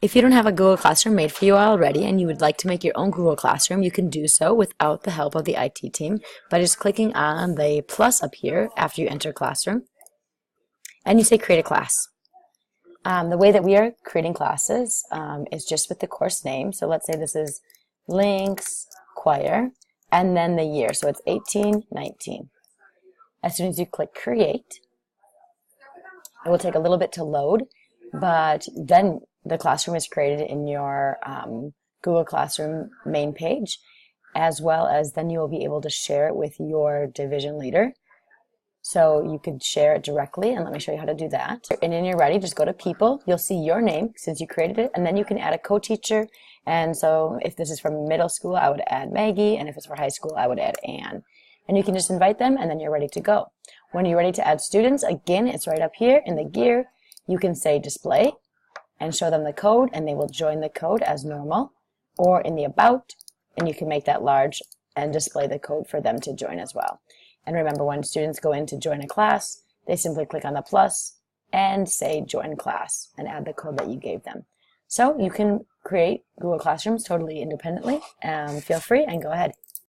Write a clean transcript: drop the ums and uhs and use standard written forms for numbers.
If you don't have a Google Classroom made for you already and you would like to make your own Google Classroom, you can do so without the help of the IT team by just clicking on the plus up here after you enter Classroom, and you say Create a Class. The way that we are creating classes is just with the course name. So let's say this is Links Choir, and then the year. So it's 1819. As soon as you click Create, it will take a little bit to load, but then the classroom is created in your Google Classroom main page, as well as then you will be able to share it with your division leader. So you could share it directly, and let me show you how to do that. And when you're ready, just go to People. You'll see your name since you created it, and then you can add a co-teacher. And so if this is from middle school, I would add Maggie, and if it's for high school, I would add Anne. And you can just invite them, and then you're ready to go. When you're ready to add students, again, it's right up here in the gear. You can say Display and show them the code, and they will join the code as normal. Or in the About, and you can make that large and display the code for them to join as well. And remember, when students go in to join a class, they simply click on the plus and say Join Class and add the code that you gave them. So you can create Google Classrooms totally independently. Feel free and go ahead.